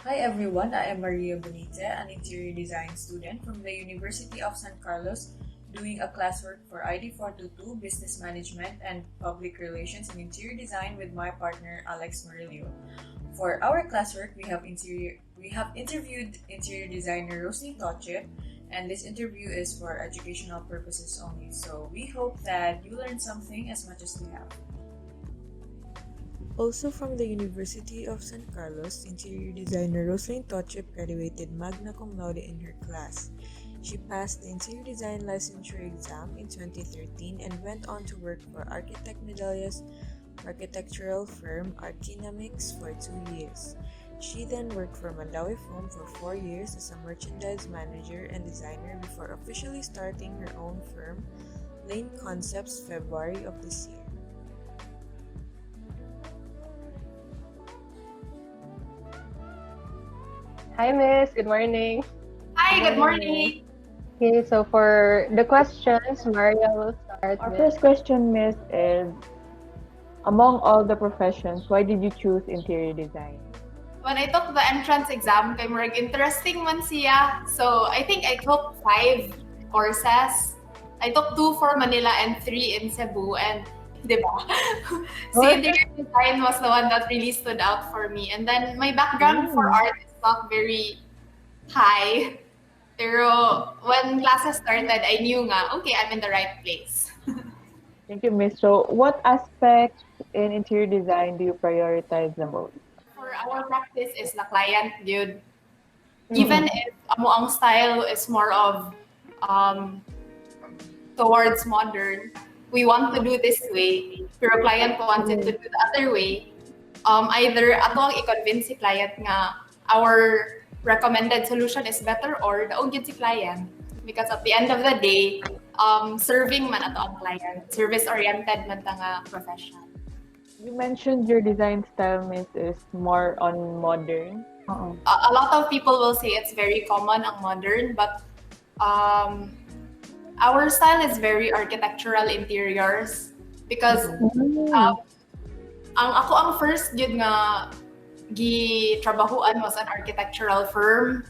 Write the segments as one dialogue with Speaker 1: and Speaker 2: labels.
Speaker 1: Hi everyone, I am Mariyah Bonite, an interior design student from the University of San Carlos, doing a classwork for ID 422 Business Management and Public Relations in Interior Design with my partner Alex Murillo. For our classwork, we have interviewed interior designer Roselane To Chip, and this interview is for educational purposes only. So we hope that you learn something as much as we have. Also from the University of San Carlos, interior designer Roselane To Chip graduated magna cum laude in her class. She passed the interior design licensure exam in 2013 and went on to work for Architect Medallia's architectural firm Artinamix for 2 years. She then worked for Mandawi Foam for 4 years as a merchandise manager and designer before officially starting her own firm, Lane Concepts, February of this year.
Speaker 2: Hi, Miss. Good morning.
Speaker 3: Hi, good morning.
Speaker 2: Okay, so for the questions, Mariyah will start.
Speaker 4: Our first question, Miss, is among all the professions, why did you choose interior design?
Speaker 3: When I took the entrance exam, kay murag interesting man siya. So I think I took 5 courses. I took 2 for Manila and 3 in Cebu, and diba? See, interior design was the one that really stood out for me. And then my background for art is not very high. Pero when classes started, I knew nga, okay, I'm in the right place.
Speaker 4: Thank you, Miss. So, what aspects in interior design do you prioritize the most?
Speaker 3: For our practice is the client, dude. Even if amo ang style is more of towards modern, we want to do this way, pero client wanted to do the other way. Either ato ang i-convince si client nga our recommended solution is better, or daog yun si client. Because at the end of the day, serving man ato ang client. Service-oriented man ta nga profession.
Speaker 4: You mentioned your design style, Miss, is more on modern.
Speaker 3: A lot of people will say it's very common ang modern, but our style is very architectural interiors because ang first yun nga gitrabahuan was an architectural firm,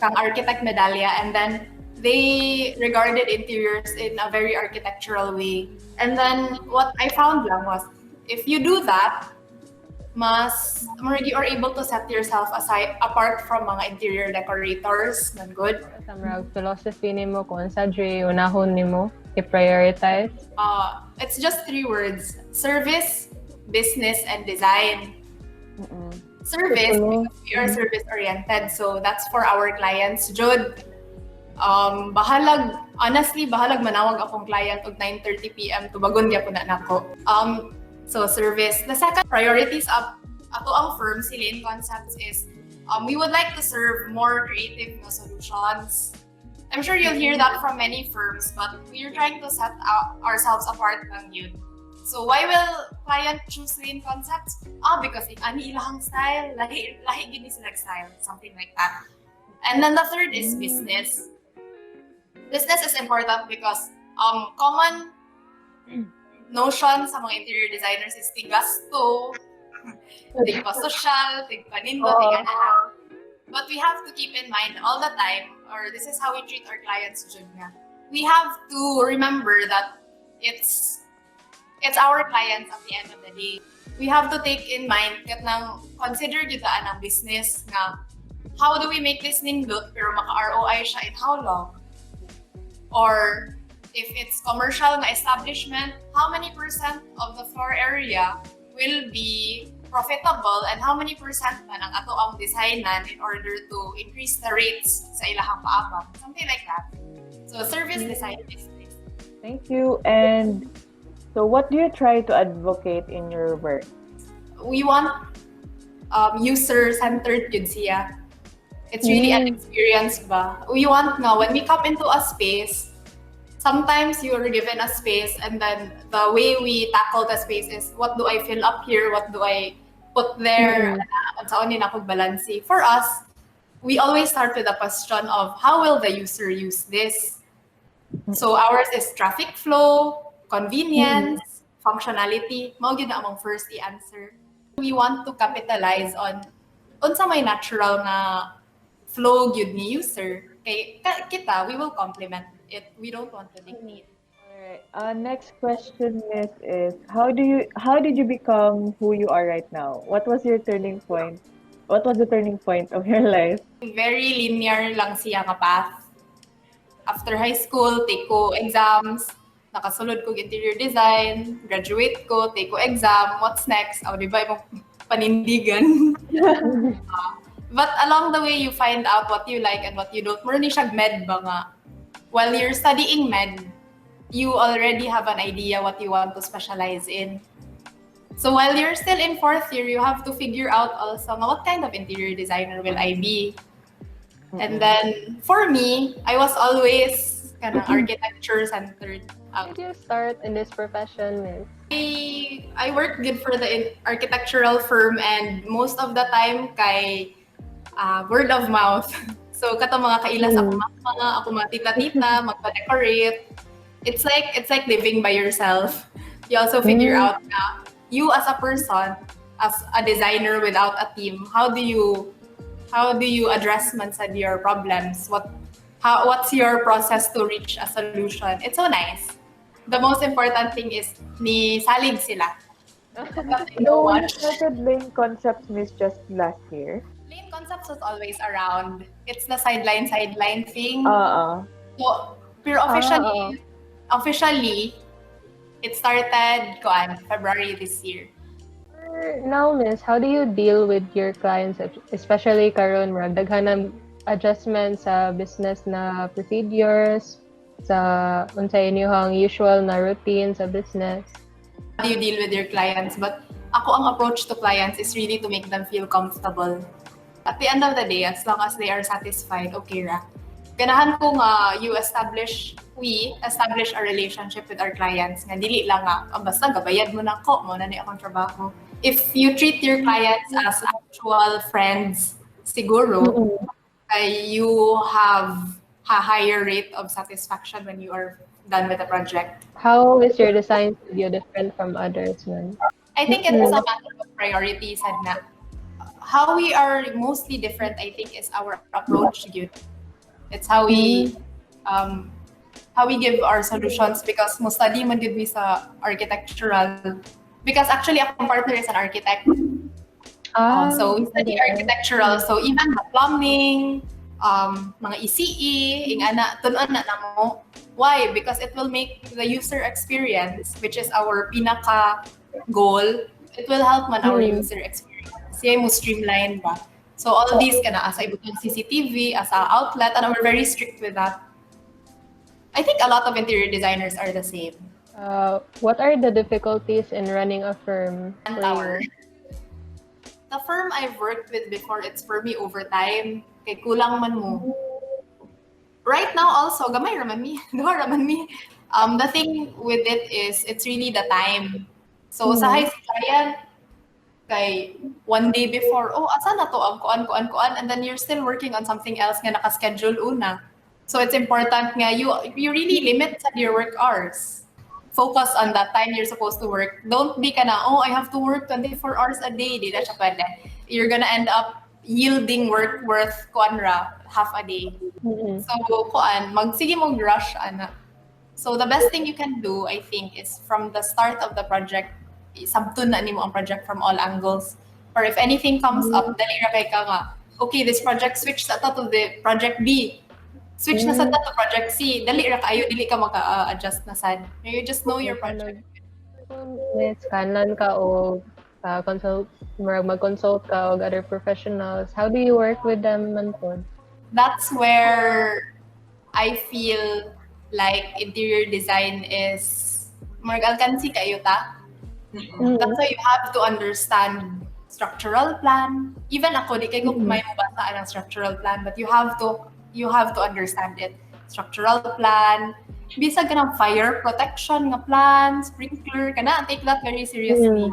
Speaker 3: kang Architect Medallia, and then they regarded interiors in a very architectural way. And then what I found lang was, if you do that, mas you are able to set yourself aside apart from mga interior decorators. Nan good.
Speaker 2: Sa mga philosophy nimo kung sa unahon nimo i-prioritize?
Speaker 3: It's just 3 words: service, business, and design. Service, because we are service-oriented, so that's for our clients. Jud, honestly, bahalag manawag akong client og 9:30 p.m. tubagon gyapon na nako. So service. The second priorities of ato ang firm, si Lane Concepts, is we would like to serve more creative solutions. I'm sure you'll hear that from many firms, but we're trying to set ourselves apart ng yun. So why will client choose Lane Concepts? Because ani ilang style, lahi gini sila style, something like that. And then the third is business. Business is important because common notion sa mga interior designers is tigasto, tigpa-social, tigpa-nindo, tig-ana. But we have to keep in mind all the time, or this is how we treat our clients, Jud nga. We have to remember that it's our clients at the end of the day. We have to take in mind kat nang consider gyud ang business nga how do we make this nindot pero maka-ROI siya in how long? Or if it's commercial na establishment, how many percent of the floor area will be profitable and how many percent man ang ato ang designan in order to increase the rates sa ilahang paabang? Something like that. So service design business.
Speaker 4: Thank you. And so what do you try to advocate in your work?
Speaker 3: We want user-centered yun siya. It's really an experience ba? We want nga, when we come into a space, sometimes you are given a space and then the way we tackle the space is, what do I fill up here? What do I put there? Saan din ako balansi? For us, we always start with the question of, how will the user use this? So ours is traffic flow, convenience, functionality. Mao gyud na among first i-answer. We want to capitalize on unsa may natural na flow gyud ni user, kay kita, we will complement it. We don't want to dictate.
Speaker 4: Alright. Next question, Miss, is how did you become who you are right now? What was your turning point? What was the turning point of your life?
Speaker 3: Very linear lang siya ka path. After high school, take ko exams, nakasulod ko interior design, graduate ko, take ko exam, what's next? O, di ba, ibang panindigan. But along the way, you find out what you like and what you don't. Mura ni siya med ba nga? While you're studying med, you already have an idea what you want to specialize in. So while you're still in 4th year, you have to figure out also what kind of interior designer will I be. And then for me, I was always kind of architecture centered.
Speaker 2: How did you start in this profession, Miss?
Speaker 3: I worked good for the architectural firm, and most of the time kay word of mouth. So kato mga kailas ako mga tita-tita, magpa-decorate. It's like living by yourself. You also figure out na you as a person, as a designer without a team, how do you address man sa your problems? What's your process to reach a solution? It's so nice. The most important thing is ni salig sila.
Speaker 4: No one started Lane Concepts, Miss, just last year.
Speaker 3: Lane Concepts was always around. It's the sideline thing. So, pero officially, it started February this year.
Speaker 2: Now, Miss, how do you deal with your clients, especially karon murag daghan ng adjustments sa business na procedures, sa unsay inyong usual na routine sa business?
Speaker 3: How do you deal with your clients? But ako ang approach to clients is really to make them feel comfortable. At the end of the day, as long as they are satisfied, okay ra. Ganahan ko nga we establish a relationship with our clients nga dili lang nga basta gabayad mo na ko mo na ni akong trabaho. If you treat your clients as actual friends, siguro you have a higher rate of satisfaction when you are done with the project.
Speaker 2: How is your design studio different from others, man?
Speaker 3: I think it's a matter of priorities and na. How we are mostly different, I think, is our approach to it. It's how we give our solutions, because mo study man gid mi sa architectural, because actually akong partner is an architect. So we study architectural, so even the plumbing, mga ECE, ingana tun-an na mo. Why? Because it will make the user experience, which is our pinaka goal, it will help man our user experience. Siya mo streamline ba? So all these kana as ibutang CCTV, as a outlet, and we're very strict with that. I think a lot of interior designers are the same.
Speaker 2: What are the difficulties in running a firm?
Speaker 3: The firm I've worked with before, it's Hermie overtime. Kay kulang man mo. Right now also, gamay raman mi. The thing with it is, it's really the time. So sa high client, kay one day before, asa na to ang kuan, and then you're still working on something else nga naka-schedule una. So it's important nga you really limit your work hours. Focus on that time you're supposed to work. Don't be ka na, I have to work 24 hours a day. Di na siya pwede. You're gonna end up yielding work worth half a day. So sige mong rush ana. So the best thing you can do, I think, is from the start of the project, sabtun na nimo ang project from all angles. Or if anything comes up, dali ra kay ka nga, okay, this project switch sa to the project B. Switch na sa to project C. Dali ra kayo, dili ka maka-adjust na sad. You just know your project.
Speaker 2: Yes, kanan ka o mag-consult ka o other professionals. How do you work with them man po?
Speaker 3: That's where I feel like interior design is alkansi kayo ta. That's why you have to understand structural plan. Even ako, di kayo may mabasa ng structural plan, but you have to understand it. Structural plan, bisag ka ng fire protection nga plan, sprinkler, kana take that very seriously.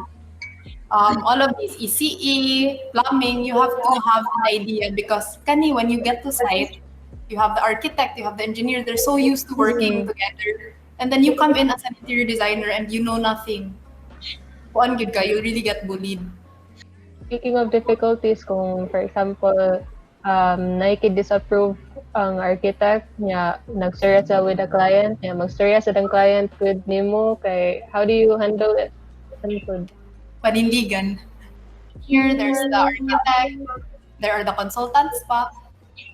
Speaker 3: All of these ECE, plumbing, you have to have an idea, because when you get to site, you have the architect, you have the engineer, they're so used to working together. And then you come in as an interior designer and you know nothing. Kuan gid ka, you'll really get bullied.
Speaker 2: speaking of difficulties, kung for example, naiki-disapprove ang architect niya, nagstorya sa with the client niya, magstorya sa ng client with nimo, kay how do you handle it? Ano po?
Speaker 3: Panindigan. Here, there's the architect, there are the consultants pa.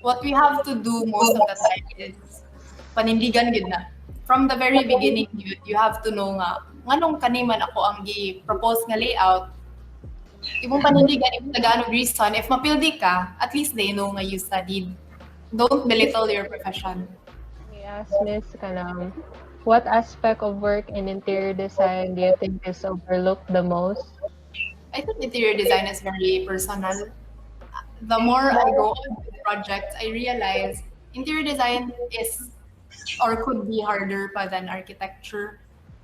Speaker 3: What we have to do most of the time is panindigan yun na. From the very beginning, you have to know nga, nganong kaniman ako ang gi-propose nga layout, imong panindigan, imong tagaan og reason, if mapildi ka, at least they know nga you studied. Don't belittle your profession.
Speaker 2: Yes, Miss, kanang what aspect of work in interior design do you think is overlooked the most?
Speaker 3: I think interior design is very personal. The more I go on with projects, I realize interior design is or could be harder pa than architecture.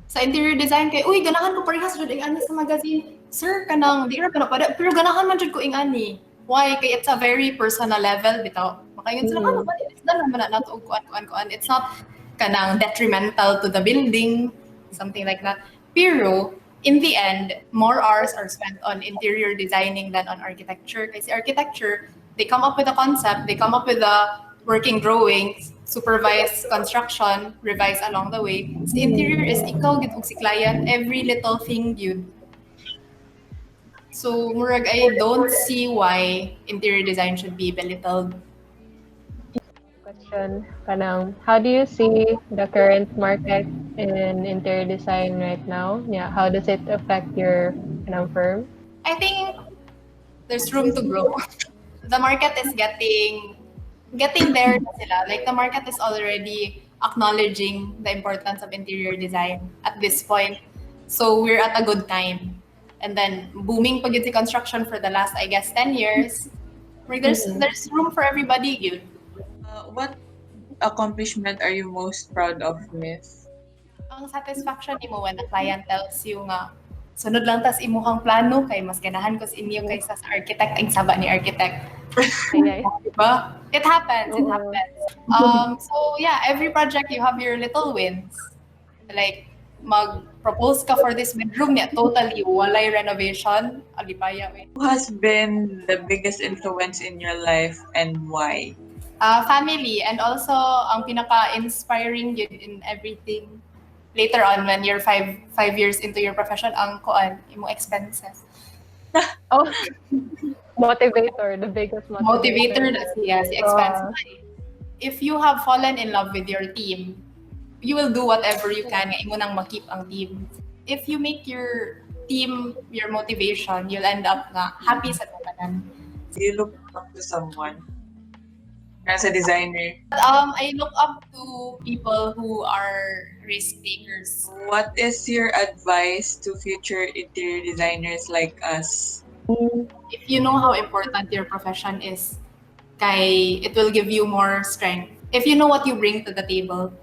Speaker 3: Sa interior design kay, uy, ganahan ko parehas jud ing ani sa magazine. Sir, kanang di ra pa pada, pero ganahan man jud ko ing ani. Why? Kay it's a very personal level bitaw. Makayon sila ano ba it's done naman na nato og kuan. It's not kanang detrimental to the building, something like that. Pero in the end, more hours are spent on interior designing than on architecture. Kasi architecture, they come up with a concept, they come up with the working drawings, supervise construction, revise along the way. Sa interior is ikaw gid ug si client, every little thing yun. So, murag, I don't see why interior design should be belittled.
Speaker 2: Question, kanang how do you see the current market in interior design right now? Yeah, how does it affect your kanang firm?
Speaker 3: I think there's room to grow. The market is getting there na sila. Like the market is already acknowledging the importance of interior design at this point. So we're at a good time. And then booming pag yun si construction for the last, I guess, 10 years. Like there's room for everybody yun.
Speaker 1: What accomplishment are you most proud of, Miss?
Speaker 3: Ang satisfaction nimo when the client tells you nga, sunod lang tas imuhang plano kay mas ganahan ko sa inyo kaysa sa architect ang saba ni architect. Diba? It happens. So yeah, every project you have your little wins. Like mag-propose ka for this bedroom niya, totally walay renovation, alipaya.
Speaker 1: Who has been the biggest influence in your life and why?
Speaker 3: Family, and also ang pinaka-inspiring yun in everything. Later on, when you're five years into your profession, ang koan, imong expenses.
Speaker 2: Oh, motivator, the biggest
Speaker 3: Motivator na siya, si expense. If you have fallen in love with your team, you will do whatever you can nga imo nang makip ang team. If you make your team your motivation, you'll end up nga happy sa tanan.
Speaker 1: Do you look up to someone as a designer?
Speaker 3: I look up to people who are risk takers.
Speaker 1: What is your advice to future interior designers like us?
Speaker 3: If you know how important your profession is, kay it will give you more strength. If you know what you bring to the table,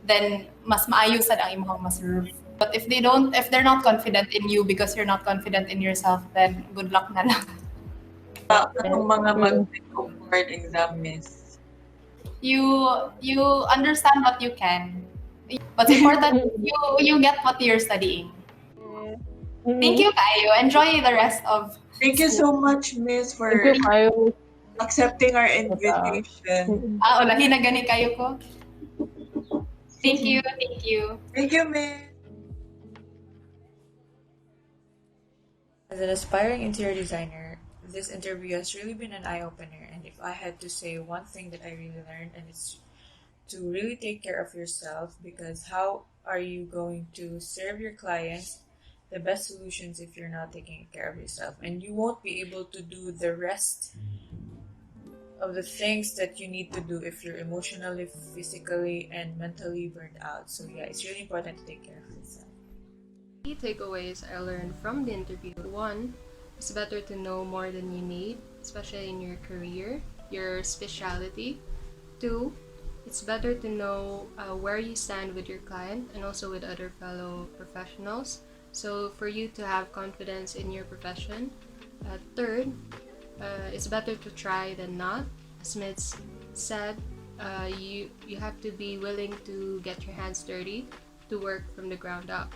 Speaker 3: then mas maayo sad ang imong ma-serve. But if they're not confident in you because you're not confident in yourself, then good luck na lang.
Speaker 1: Anong mga mag-take of board exam, Miss?
Speaker 3: You understand what you can. What's important is you get what you're studying. Thank you, Kayo. Enjoy the rest of
Speaker 1: Thank you so much, Miss, for
Speaker 2: Thank you, Kayo.
Speaker 1: accepting our invitation.
Speaker 3: Ulahi na gani kayo ko. Thank you.
Speaker 1: Thank you, Miss. As an aspiring interior designer, this interview has really been an eye-opener, and if I had to say one thing that I really learned, and it's to really take care of yourself, because how are you going to serve your clients the best solutions if you're not taking care of yourself? And you won't be able to do the rest of the things that you need to do if you're emotionally, physically, and mentally burned out. So yeah, it's really important to take care of yourself.
Speaker 5: Key takeaways I learned from the interview. 1, it's better to know more than you need, especially in your career, your specialty. 2, it's better to know where you stand with your client and also with other fellow professionals. So for you to have confidence in your profession. 3rd, it's better to try than not. As Mitz said, you have to be willing to get your hands dirty to work from the ground up.